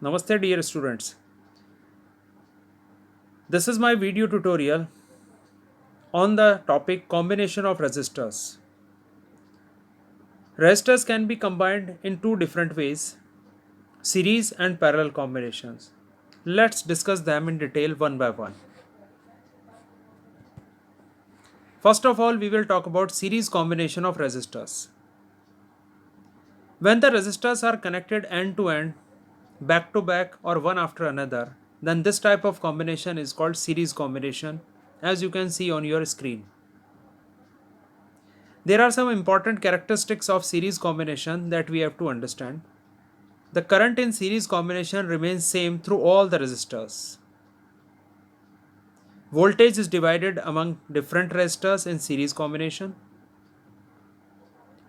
Namaste dear students. This is my video tutorial on the topic combination of resistors. Resistors can be combined in two different ways, series and parallel combinations. Let's discuss them in detail one by one. First of all, we will talk about series combination of resistors. When the resistors are connected end to end, back to back or one after another, then this type of combination is called series combination, as you can see on your screen. There are some important characteristics of series combination that we have to understand. The current in series combination remains same through all the resistors. Voltage is divided among different resistors in series combination.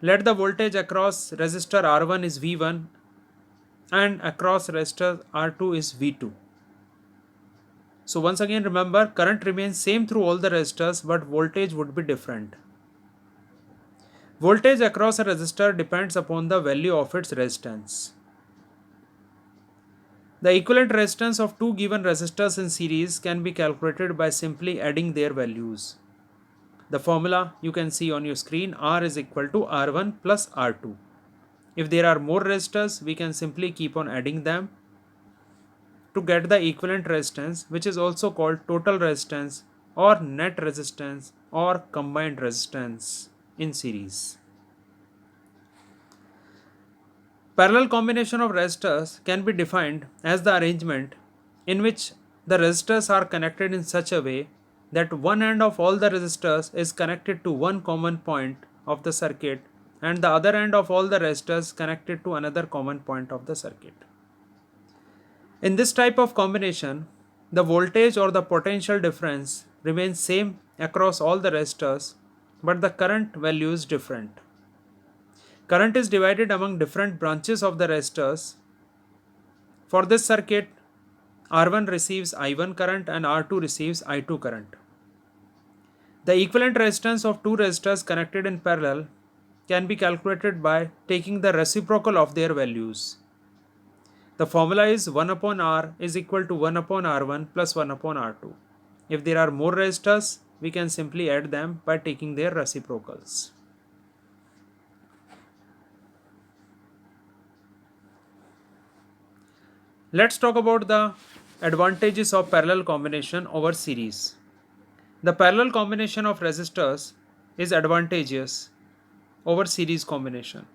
Let the voltage across resistor R1 is V1 and across resistor R2 is V2. So once again remember, current remains same through all the resistors but voltage would be different. Voltage across a resistor depends upon the value of its resistance. The equivalent resistance of two given resistors in series can be calculated by simply adding their values. The formula you can see on your screen, R is equal to R1 plus R2. If there are more resistors, we can simply keep on adding them to get the equivalent resistance, which is also called total resistance or net resistance or combined resistance in series. Parallel combination of resistors can be defined as the arrangement in which the resistors are connected in such a way that one end of all the resistors is connected to one common point of the circuit and the other end of all the resistors connected to another common point of the circuit. In this type of combination, the voltage or the potential difference remains same across all the resistors, but the current value is different. Current is divided among different branches of the resistors. For this circuit, R1 receives I1 current and R2 receives I2 current. The equivalent resistance of two resistors connected in parallel can be calculated by taking the reciprocal of their values. The formula is 1 upon R is equal to 1 upon R1 plus 1 upon R2. If there are more resistors, we can simply add them by taking their reciprocals. Let's talk about the advantages of parallel combination over series. The parallel combination of resistors is advantageous over series combination,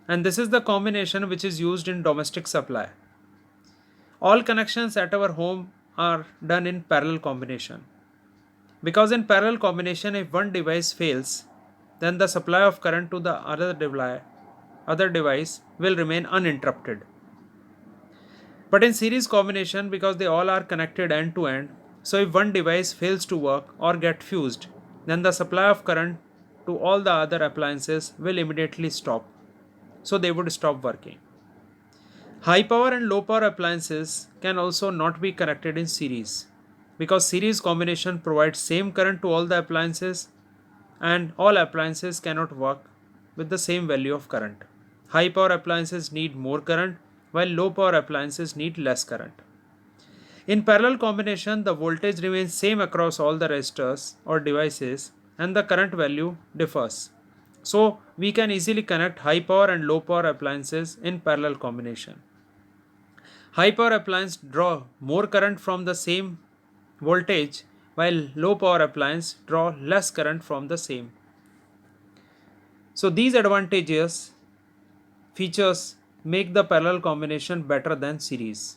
and this is the combination which is used in domestic supply. All connections at our home are done in parallel combination. Because in parallel combination, if one device fails, then the supply of current to the other device will remain uninterrupted. But in series combination, because they all are connected end to end, so if one device fails to work or get fused, then the supply of current to all the other appliances will immediately stop. So they would stop working. High power and low power appliances can also not be connected in series, because series combination provides same current to all the appliances and all appliances cannot work with the same value of current. High power appliances need more current while low power appliances need less current. In parallel combination, the voltage remains same across all the resistors or devices and the current value differs. So we can easily connect high power and low power appliances in parallel combination. High power appliance draw more current from the same voltage while low power appliance draw less current from the same. So these advantages features make the parallel combination better than series.